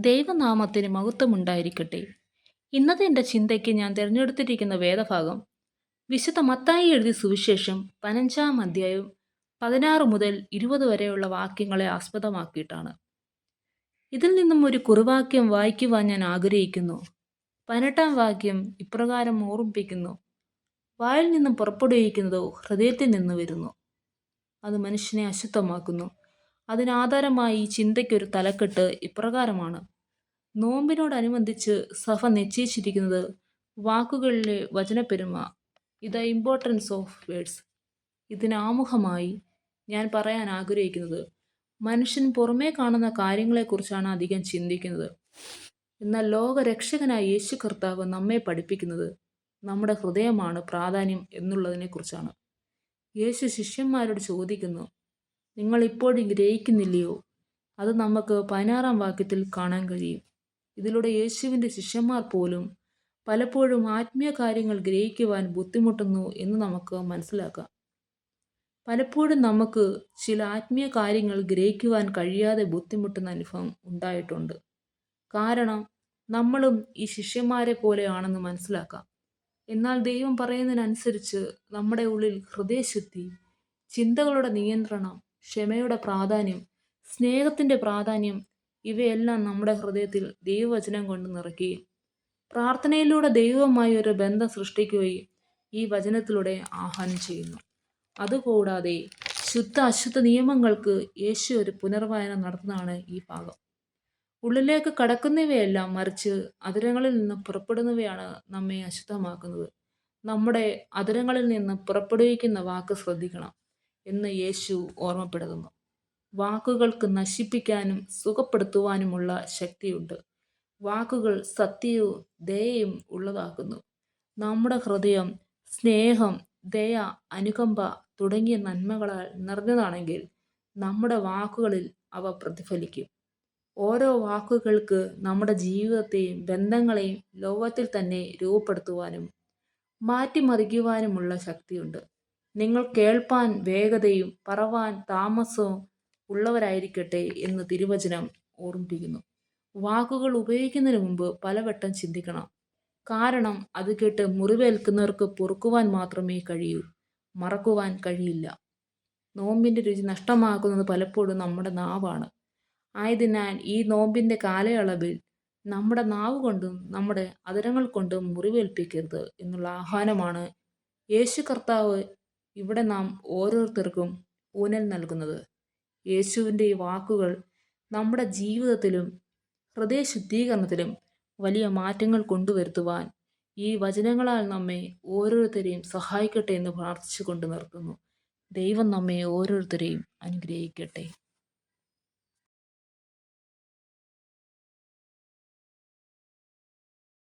ദൈവനാമത്തിന് മഹത്വമുണ്ടായിരിക്കട്ടെ. ഇന്നത്തെ എൻ്റെ ചിന്തയ്ക്ക് ഞാൻ തിരഞ്ഞെടുത്തിരിക്കുന്ന വേദഭാഗം വിശുദ്ധ മത്തായി എഴുതിയ സുവിശേഷം 15 അധ്യായം 16 മുതൽ 20 വരെയുള്ള വാക്യങ്ങളെ ആസ്പദമാക്കിയിട്ടാണ്. ഇതിൽ നിന്നും ഒരു കുറുവാക്യം വായിക്കുവാൻ ഞാൻ ആഗ്രഹിക്കുന്നു. 18 വാക്യം ഇപ്രകാരം ഓർമ്മിപ്പിക്കുന്നു: വായിൽ നിന്നും പുറപ്പെടുവിക്കുന്നതോ ഹൃദയത്തിൽ നിന്ന് വരുന്നു, അത് മനുഷ്യനെ അശുദ്ധമാക്കുന്നു. അതിനാധാരമായി ഈ ചിന്തയ്ക്കൊരു തലക്കെട്ട് ഇപ്രകാരമാണ്: നോമ്പിനോടനുബന്ധിച്ച് സഭ നിശ്ചയിച്ചിരിക്കുന്നത് വാക്കുകളിലെ വചനപ്പെരുമ, ദ ഇമ്പോർട്ടൻസ് ഓഫ് വേർഡ്സ്. ഇതിനാമുഖമായി ഞാൻ പറയാൻ ആഗ്രഹിക്കുന്നത്, മനുഷ്യൻ പുറമേ കാണുന്ന കാര്യങ്ങളെക്കുറിച്ചാണ് അധികം ചിന്തിക്കുന്നത്. എന്നാൽ ലോകരക്ഷകനായ യേശു കർത്താവ് നമ്മെ പഠിപ്പിക്കുന്നത് നമ്മുടെ ഹൃദയമാണ് പ്രാധാന്യം എന്നുള്ളതിനെക്കുറിച്ചാണ്. യേശു ശിഷ്യന്മാരോട് ചോദിക്കുന്നു, നിങ്ങൾ ഇപ്പോഴും ഗ്രഹിക്കുന്നില്ലയോ? അത് നമുക്ക് 16 വാക്യത്തിൽ കാണാൻ കഴിയും. ഇതിലൂടെ യേശുവിൻ്റെ ശിഷ്യന്മാർ പോലും പലപ്പോഴും ആത്മീയ കാര്യങ്ങൾ ഗ്രഹിക്കുവാൻ ബുദ്ധിമുട്ടുന്നു എന്ന് നമുക്ക് മനസ്സിലാക്കാം. പലപ്പോഴും നമുക്ക് ചില ആത്മീയ കാര്യങ്ങൾ ഗ്രഹിക്കുവാൻ കഴിയാതെ ബുദ്ധിമുട്ടുന്ന അനുഭവം ഉണ്ടായിട്ടുണ്ട്. കാരണം നമ്മളും ഈ ശിഷ്യന്മാരെ പോലെയാണെന്ന് മനസ്സിലാക്കാം. എന്നാൽ ദൈവം പറയുന്നതിനനുസരിച്ച് നമ്മുടെ ഉള്ളിൽ ഹൃദയശുദ്ധി, ചിന്തകളുടെ നിയന്ത്രണം, ക്ഷമയുടെ പ്രാധാന്യം, സ്നേഹത്തിൻ്റെ പ്രാധാന്യം, ഇവയെല്ലാം നമ്മുടെ ഹൃദയത്തിൽ ദൈവവചനം കൊണ്ട് നിറയ്ക്കുകയും പ്രാർത്ഥനയിലൂടെ ദൈവവുമായി ഒരു ബന്ധം സൃഷ്ടിക്കുകയും ഈ വചനത്തിലൂടെ ആഹ്വാനം ചെയ്യുന്നു. അതുകൂടാതെ ശുദ്ധ അശുദ്ധ നിയമങ്ങൾക്ക് യേശു ഒരു പുനർവായന നടത്തുന്നതാണ് ഈ ഭാഗം. ഉള്ളിലേക്ക് കടക്കുന്നവയെല്ലാം മറിച്ച് അധരങ്ങളിൽ നിന്ന് പുറപ്പെടുന്നവയാണ് നമ്മെ അശുദ്ധമാക്കുന്നത്. നമ്മുടെ അധരങ്ങളിൽ നിന്ന് പുറപ്പെടുവിക്കുന്ന വാക്ക് ശ്രദ്ധിക്കണം എന്ന് യേശു ഓർമ്മപ്പെടുത്തുന്നു. വാക്കുകൾക്ക് നശിപ്പിക്കാനും സുഖപ്പെടുത്തുവാനുമുള്ള ശക്തിയുണ്ട്. വാക്കുകൾ സത്യവും ദയയും ഉള്ളതാക്കുന്നു. നമ്മുടെ ഹൃദയം സ്നേഹം, ദയ, അനുകമ്പ തുടങ്ങിയ നന്മകളാൽ നിറഞ്ഞതാണെങ്കിൽ നമ്മുടെ വാക്കുകളിൽ അവ പ്രതിഫലിക്കും. ഓരോ വാക്കുകൾക്ക് നമ്മുടെ ജീവിതത്തെയും ബന്ധങ്ങളെയും ലോകത്തിൽ തന്നെ രൂപപ്പെടുത്തുവാനും മാറ്റിമറിക്കുവാനുമുള്ള ശക്തിയുണ്ട്. നിങ്ങൾ കേൾപ്പാൻ വേഗതയും പറവാൻ താമസവും ഉള്ളവരായിരിക്കട്ടെ എന്ന് തിരുവചനം ഓർമ്മിപ്പിക്കുന്നു. വാക്കുകൾ ഉപയോഗിക്കുന്നതിന് മുമ്പ് പലവട്ടം ചിന്തിക്കണം. കാരണം അത് കേട്ട് മുറിവേൽക്കുന്നവർക്ക് പൊറുക്കുവാൻ മാത്രമേ കഴിയൂ, മറക്കുവാൻ കഴിയില്ല. നോമ്പിൻ്റെ രുചി നഷ്ടമാക്കുന്നത് പലപ്പോഴും നമ്മുടെ നാവാണ്. ആയതിനാൽ ഈ നോമ്പിൻ്റെ കാലയളവിൽ നമ്മുടെ നാവ് കൊണ്ടും നമ്മുടെ അധരങ്ങൾ കൊണ്ടും മുറിവേൽപ്പിക്കരുത് എന്നുള്ള ആഹ്വാനമാണ് യേശു കർത്താവ് ഇവിടെ നാം ഓരോരുത്തർക്കും ഊന്നൽ നൽകുന്നത്. യേശുവിൻ്റെ ഈ വാക്കുകൾ നമ്മുടെ ജീവിതത്തിലും ഹൃദയശുദ്ധീകരണത്തിലും വലിയ മാറ്റങ്ങൾ കൊണ്ടുവരുത്തുവാൻ ഈ വചനങ്ങളാൽ നമ്മെ ഓരോരുത്തരെയും സഹായിക്കട്ടെ എന്ന് പ്രാർത്ഥിച്ചുകൊണ്ട് നിർത്തുന്നു. ദൈവം നമ്മെ ഓരോരുത്തരെയും അനുഗ്രഹിക്കട്ടെ.